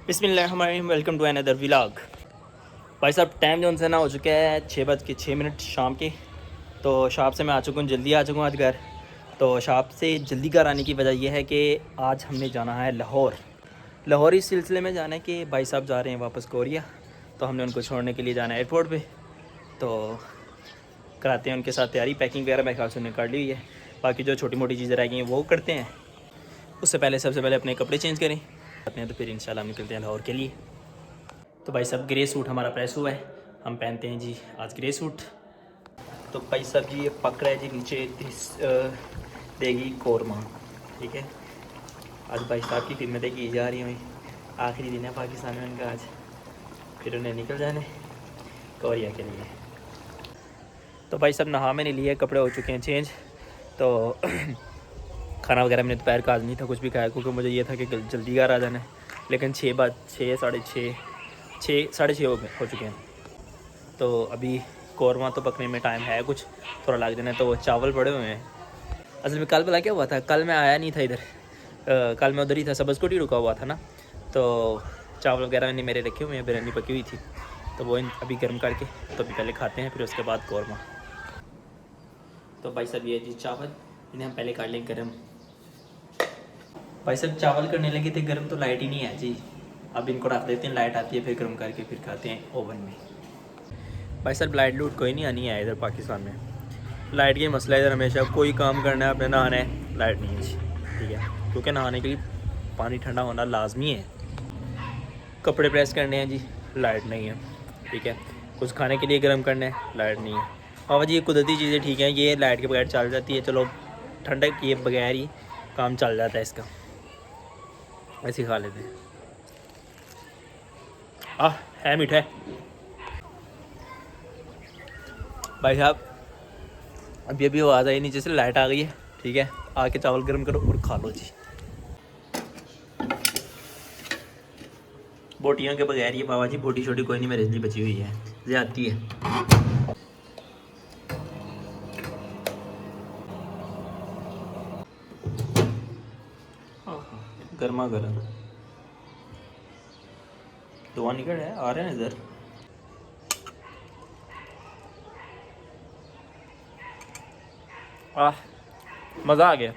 बिस्मिल्लाहिर्रहमानिर्रहीम, welcome to another vlog. भाई साहब टाइम जो उनसे ना हो चुका है 6:06 शाम के। तो शॉप से मैं आ चुका हूँ, जल्दी आ चुका हूँ आज घर। तो शॉप से जल्दी घर आने की वजह यह है कि आज हमने जाना है लाहौर इस सिलसिले में जाना है कि भाई साहब जा रहे हैं वापस कोरिया। तो हमने उनको छोड़ने के लिए जाना है एयरपोर्ट पे। तो कराते हैं उनके साथ तैयारी, पैकिंग वगैरह मेरे ख्याल से उन्हें कर ली हुई है। बाकी जो छोटी मोटी चीज़ें रह गई हैं वो करते हैं। उससे पहले सबसे पहले अपने कपड़े चेंज करें आते हैं, तो फिर इंशाल्लाह निकलते हैं लाहौर के लिए। तो भाई साहब ग्रे सूट हमारा प्रेस हुआ है, हम पहनते हैं जी आज ग्रे सूट। तो भाई साहब जी ये पक रहा है जी नीचे देगी कौरमा, ठीक है। आज भाई साहब की खिदमतें की जा रही हैं, आखिरी दिन है पाकिस्तान में उनका आज, फिर उन्हें निकल जाना है कोरिया के लिए। तो भाई साहब नहा मैंने लिए, कपड़े हो चुके हैं चेंज। तो खाना वगैरह मैंने दोपहर का आज नहीं था कुछ भी खाया, क्योंकि मुझे ये था कि जल्दी घर आ जाना है। लेकिन 6 साढ़े 6 हो चुके हैं। तो अभी कौरमा तो पकने में टाइम है, कुछ थोड़ा लग जाना है। तो चावल पड़े हुए हैं। असल में कल भला क्या हुआ था, कल मैं आया नहीं था इधर, कल मैं उधर ही था, सबज़कोट ही रुका हुआ था ना। तो चावल वगैरह मैंने मेरे रखे हुए हैं, बिरयानी पकी हुई थी, तो वो अभी गर्म करके तो अभी पहले खाते हैं, फिर उसके बाद कौरमा। तो भाई साहब ये जी चावल, इन्हें हम पहले कर लें गर्म। भाई साहब चावल करने लगे थे गर्म, तो लाइट ही नहीं है जी। अब इनको रख देते हैं, लाइट आती है फिर गर्म करके फिर खाते हैं ओवन में। भाई साहब लाइट लूट कोई नहीं है इधर पाकिस्तान में, लाइट का मसला है इधर। हमेशा कोई काम करना है, अपने नहाना है, लाइट नहीं है जी, ठीक है। क्योंकि नहाने के लिए पानी ठंडा होना लाजमी है। कपड़े प्रेस करने हैं जी, लाइट नहीं है, ठीक है। कुछ खाने के लिए गर्म करना है, लाइट नहीं है। बाबा जी ये कुदरती चीज़ें ठीक हैं, ये लाइट के बगैर चल जाती है। चलो ठंडक के बगैर ही काम चल जाता है इसका, ऐसे ही खा लेते हैं। है मीठा है भाई साहब। अभी अभी आवाज़ आई नीचे से, लाइट आ गई है, ठीक है। आके चावल गर्म करो और खा लो जी। बोटियों के बगैर ये बाबा जी बोटी छोटी कोई नहीं मेरे लिए बची हुई है, ज़्यादती है। गर्मा गर्म धुआं निकल रहा है, आ रहे हैं इधर। मज़ा आ गया,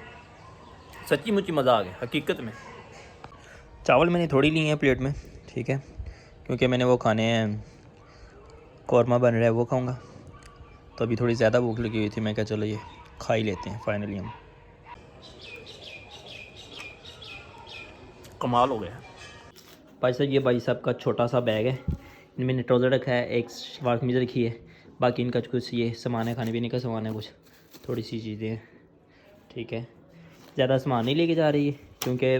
सच्ची मुच्ची मज़ा आ गया हकीकत में। चावल मैंने थोड़ी लिए हैं प्लेट में, ठीक है, क्योंकि मैंने वो खाने हैं, कौरमा बन रहा है वो खाऊंगा। तो अभी थोड़ी ज़्यादा भूख लगी हुई थी, मैं क्या चलो ये खा ही लेते हैं फाइनली हम। कमाल हो गया भाई साहब। ये भाई साहब का छोटा सा बैग है, इनमें ने ट्राउज़र रखा है, एक वाल कमीज़ रखी है, बाकी इनका कुछ ये सामान है, खाने पीने का सामान है, कुछ थोड़ी सी चीज़ें हैं, ठीक है। ज़्यादा सामान नहीं लेके जा रही है, क्योंकि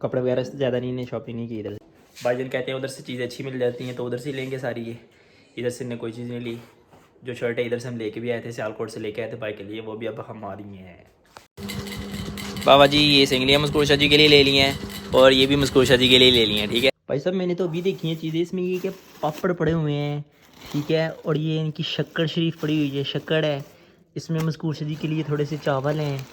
कपड़े वगैरह से ज़्यादा नहीं, इन्हें शॉपिंग नहीं की इधर। भाईजान कहते हैं उधर से चीज़ें अच्छी मिल जाती हैं, तो उधर से ही लेंगे सारी। ये इधर से इन्हें कोई चीज़ नहीं ली। जो शर्ट है इधर से हम लेके भी आए थे, सियालकोट से लेके आए थे भाई के लिए, वो भी अब हमारी हैं। बाबा जी ये सिंगलियाँ मस्कूर शाह जी के लिए ले ली हैं, और ये भी मस्कूर शाह जी के लिए ले ली हैं, ठीक है। भाई साहब मैंने तो अभी देखी हैं चीज़ें, इसमें ये क्या पापड़ पड़े हुए हैं, ठीक है, और ये इनकी शक्कर शरीफ पड़ी हुई है, शक्कर है। इसमें मस्कूर शाह जी के लिए थोड़े से चावल हैं,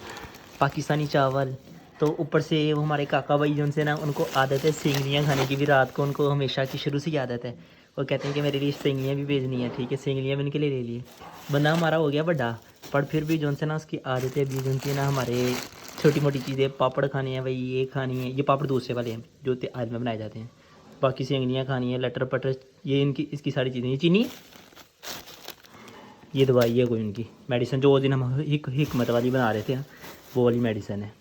पाकिस्तानी चावल। तो ऊपर से वो हमारे काका भाई जो उनसे ना, उनको आदत है सेंगलियाँ खाने की भी, रात को उनको हमेशा की शुरू से ही आदत है। वो कहते हैं कि मेरे लिए सेंगलियाँ भी भेजनी है, ठीक है। सेंगलियाँ भी इनके लिए ले लिए। बंदा हमारा हो गया बड़ा, पर फिर भी जो से ना उसकी आदत है, अभी जो ना हमारे छोटी मोटी चीज़ें, पापड़ खाने हैं भाई, ये खानी है, ये पापड़ दूसरे वाले हैं जो आज में बनाए जाते हैं। बाकी सेंगलियाँ खानी है, लटर पटर, ये इनकी इसकी सारी चीज़ें। ये चीनी, ये दवाई है कोई उनकी मेडिसिन, जो उस दिन हम हिकमत वाली बना रहे थे, वो वाली मेडिसिन है।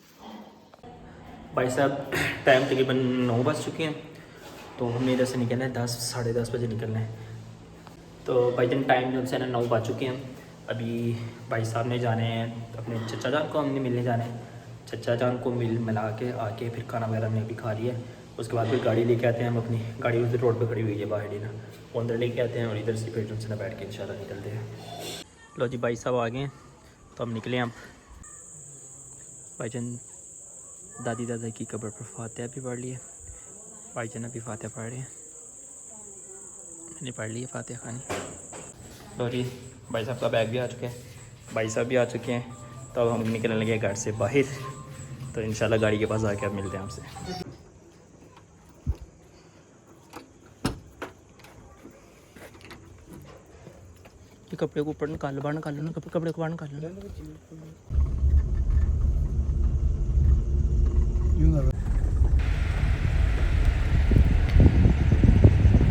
भाई साहब टाइम तकरीबन 9 बज चुके हैं, तो हमें इधर से निकलना है 10 साढ़े 10 बजे निकलना है। तो भाई दिन टाइम जो है ना 9 बज चुके हैं। अभी भाई साहब ने जाने हैं अपने चचा जान को, हमने मिलने जाना है। चचा जान को मिला के आके फिर खाना वगैरह हमने भी खा लिया। उसके बाद फिर गाड़ी लेके आते हैं हम, अपनी गाड़ी उधर रोड पे खड़ी हुई है बाहर ही ना, वो अंदर लेके आते हैं, और इधर से फिर उनसे ना बैठ के इंशाल्लाह निकलते हैं। लो जी भाई साहब आ गए हैं, तो हम निकले हम। भाईजान दादी दादा की कब्र पर फातिहा भी पढ़ लिए, भाईजान अभी फातिहा पढ़ रहे हैं, मैंने पढ़ ली है फातिहा खानी। लो जी भाई साहब का बैग भी आ चुका है, भाई साहब भी आ चुके हैं। तो अब हम निकलने लगे घर से बाहर, तो इंशाल्लाह गाड़ी के पास आके अब मिलते हैं आपसे। कपड़े को ऊपर निकाल लो, बाहर निकाल लो ना, कपड़े को बाहर निकाल लो।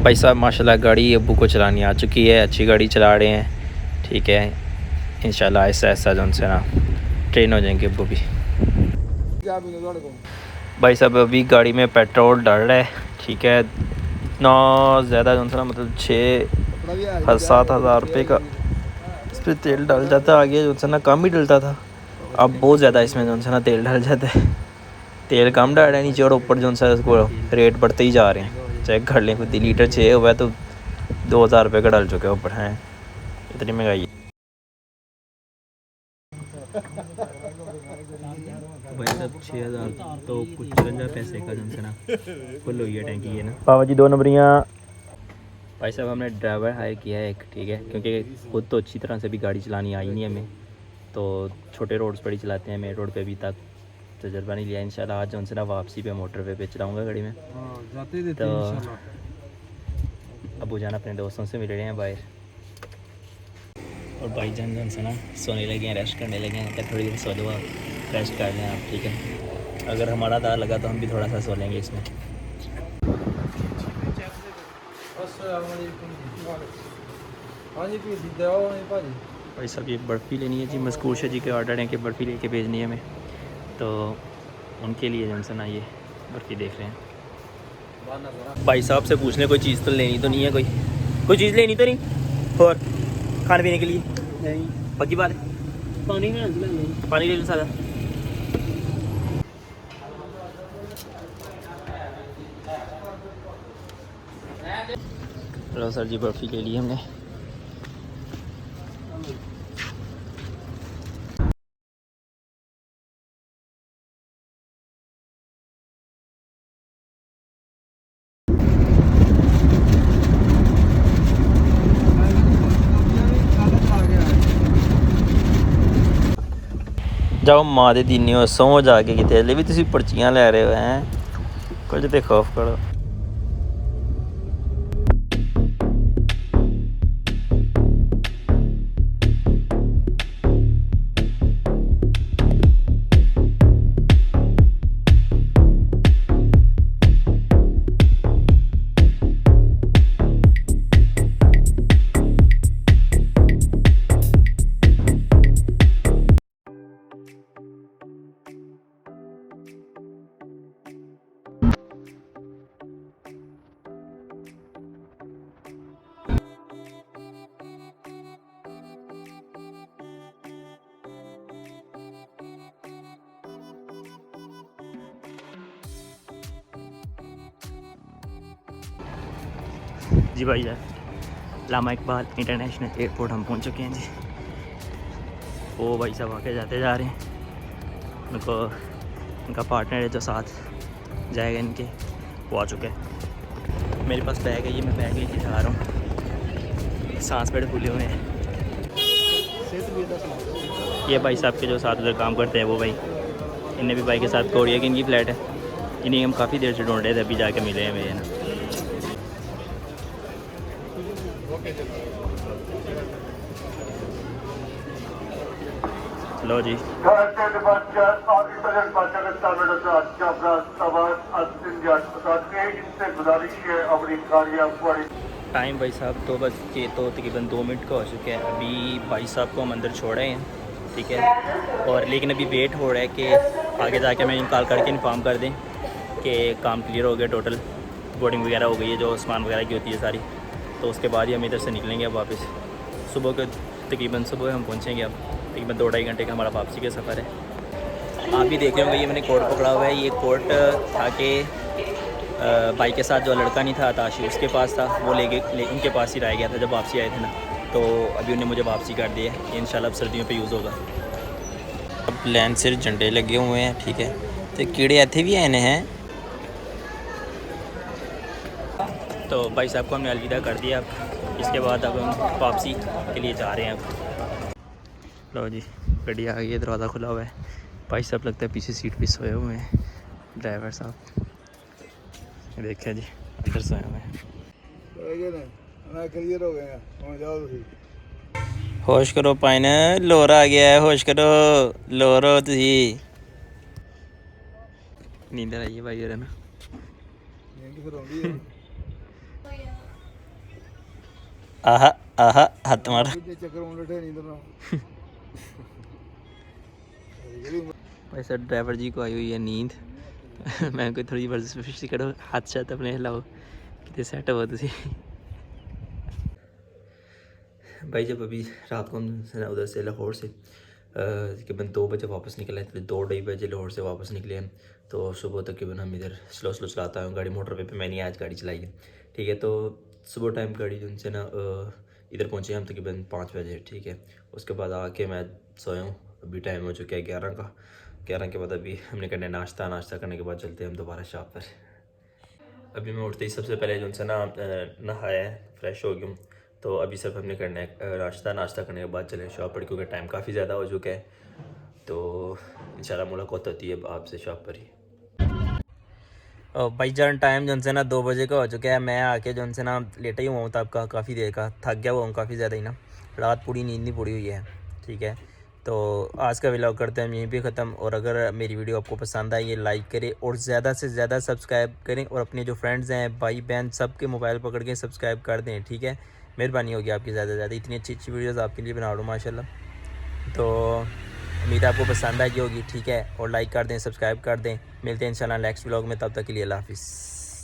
भाई साहब माशाल्लाह गाड़ी अब्बू को चलानी आ चुकी है, अच्छी गाड़ी चला रहे हैं, ठीक है। इंशाल्लाह ऐसा ऐसा जो उनसे ना ट्रेन हो जाएंगे अब्बू भी। भाई साहब अभी गाड़ी में पेट्रोल डाल रहा है, ठीक है। इतना ज़्यादा जो ना मतलब 6-7 हज़ार रुपये का इस पर तेल डाल जाता है। आगे जो ना कम ही डलता था, अब बहुत ज़्यादा इसमें जो ना तेल डाल जाता है। तेल कम डाल रहा है नीचे और ऊपर जो सा उसको रेट बढ़ते ही जा रहे हैं। चेक कर लें, कोई लीटर 6 हुआ है तो 2000 रुपये का डाल चुके हैं ऊपर। हैं इतनी महंगाई। भाई साहब 6000 तो कुछ 53 पैसे का जो ना फुल हुई है टैंकी है ना। पापा जी 2 नंबरियाँ। भाई साहब हमने ड्राइवर हायर किया है एक, ठीक है, क्योंकि खुद तो अच्छी तरह से भी गाड़ी चलानी आई नहीं हमें, तो छोटे रोड्स पर ही चलाते हैं, मेन रोड पे अभी तक तजर्बा नहीं लिया। इंशाल्लाह आज जो ना वापसी पे मोटरवे पे चलाऊँगा गाड़ी में। तो अबू जान अपने दोस्तों से मिल रहे हैं बाहर, और भाई जान जो से ना सोने लगे हैं, रेस्ट करने लगे हैं। थोड़ी देर सो लो आप, रेस्ट कर लें आप, ठीक है। अगर हमारा दार लगा तो हम भी थोड़ा सा सो लेंगे इसमें। भाई साहब ये बर्फ़ी लेनी है जी, मस्कूशा जी के ऑर्डर है कि बर्फ़ी लेके भेजनी है हमें, तो उनके लिए जो है ना ये बर्फ़ी देख रहे हैं। भाई साहब से पूछने कोई चीज़ तो लेनी तो नहीं है, कोई चीज़ लेनी तो नहीं और खाने पीने के लिए नहीं, पक्की बात है। पानी ले लो सादा। चलो सर जी बर्फ़ी ले ली हमने। जाओ माँ दे दीनी हो सौ जाके कितने हले भी तुम पर्चियाँ लै रहे हो हैं, कुछ तो खौफ करो। जी भाई यार लामा इकबाल इंटरनेशनल एयरपोर्ट हम पहुंच चुके हैं जी। वो भाई साहब आके जाते जा रहे हैं, उनको उनका पार्टनर है जो साथ जाएगा इनके, वो आ चुके हैं। मेरे पास बैग है, ये मैं बैग लेके जा रहा हूँ। सांस बड़े फूले हुए हैं। ये भाई साहब के जो साथ उधर काम करते हैं वो भाई, इन्हें भी भाई के साथ कोरिया की इनकी फ़्लाइट है। इन्हें हम काफ़ी देर से ढूंढ रहे थे, अभी जाके मिले हैं मेरे ना। लो जी टाइम भाई साहब 2 बज के तो तकरीबन 2 मिनट का हो चुका है। अभी भाई साहब को हम अंदर छोड़ रहे हैं, ठीक है, और लेकिन अभी वेट हो रहा है कि आगे जाके मैं कॉल करके इन्फॉर्म कर दें कि काम क्लियर हो गया, टोटल बोर्डिंग वगैरह हो गई है, जो सामान वगैरह की होती है सारी, तो उसके बाद ही हम इधर से निकलेंगे अब वापस। सुबह के तकरीबन सुबह हम पहुँचेंगे, अब तकरीबन 2-2.5 घंटे का हमारा वापसी का सफ़र है। आप भी देख रहे होंगे ये मैंने कोर्ट पकड़ा हुआ है। ये कोर्ट था कि भाई के साथ जो लड़का नहीं था ताशी, उसके पास था, वो उनके पास ही रह गया था जब वापसी आए थे ना, तो अभी उन्हें मुझे वापसी कर दिया है। इंशाल्लाह अब सर्दियों पे यूज़ होगा। अब लैंड से झंडे लगे हुए हैं, ठीक है, तो कीड़े इतने भी आने हैं। तो भाई साहब को हमने अलविदा कर दिया। अब इसके बाद अब हम वापसी के लिए जा रहे हैं। अब लो जी गाड़ी आ गई है, दरवाज़ा खुला हुआ है। भाई साहब लगता है पीछे सीट पे सोए हुए हैं ड्राइवर साहब, देखिए जी अंदर सोए हुए हैं। होश करो पाइन लोर आ गया है होश करो लोरो तुसी नींदर आई है भाई ना आहा आहा हाथ मार भाई सर ड्राइवर जी को आई हुई है नींद मैं कोई थोड़ी वर्जिश करो हाथ शाथ अपने हिलाओ कितने सेट हो तुसी भाई जब अभी रात को हम उधर से लाहौर से तकरीबन 2 बजे वापस निकले थे 2-2:30 बजे लाहौर से वापस निकले हैं तो सुबह तकरीबन हम इधर स्लो स्लो चलाता हूँ गाड़ी मोटर पे मैंने आज गाड़ी चलाई है ठीक है। तो सुबह टाइम गाड़ी जो उनसे ना इधर पहुँचे हम तकरीबन 5 बजे ठीक है। उसके बाद आके मैं सोया हूँ। अभी टाइम हो चुका है 11 का। 11 के बाद अभी हमने करना है नाश्ता करने के बाद चलते हैं हम दोबारा शॉप पर। अभी मैं उठते ही सबसे पहले जो उनसे ना नहाया है फ्रेश हो गया हूँ। तो अभी सिर्फ हमने करना है नाश्ता करने के बाद चलें शॉप पर क्योंकि टाइम काफ़ी ज़्यादा हो चुका है। तो इंशाल्लाह मुलाकात होती है आपसे शॉप पर ही। भाई जान टाइम जो उनसे ना 2 बजे का हो चुका है। मैं आके जो उनसे ना लेटा ही हुआ हूँ तब का काफ़ी देर का थक गया हुआ हूँ काफ़ी ज़्यादा ही ना रात पूरी नींद नहीं पूरी हुई है ठीक है। तो आज का व्लॉग करते हैं हम यहीं पे ख़त्म। और अगर मेरी वीडियो आपको पसंद आई ये लाइक करें और ज़्यादा से ज़्यादा सब्सक्राइब करें और अपने जो फ्रेंड्स हैं भाई बहन सब के मोबाइल पकड़ के सब्सक्राइब कर दें ठीक है। मेहरबानी होगी आपकी ज़्यादा से ज़्यादा इतनी अच्छी अच्छी वीडियोज़ आपके लिए बना रहा हूँ माशाल्लाह। तो उम्मीद आपको पसंद आई होगी ठीक है। और लाइक कर दें सब्सक्राइब कर दें। मिलते हैं इंशाल्लाह नेक्स्ट व्लॉग में तब तक के लिए अल्लाह हाफ़िज़।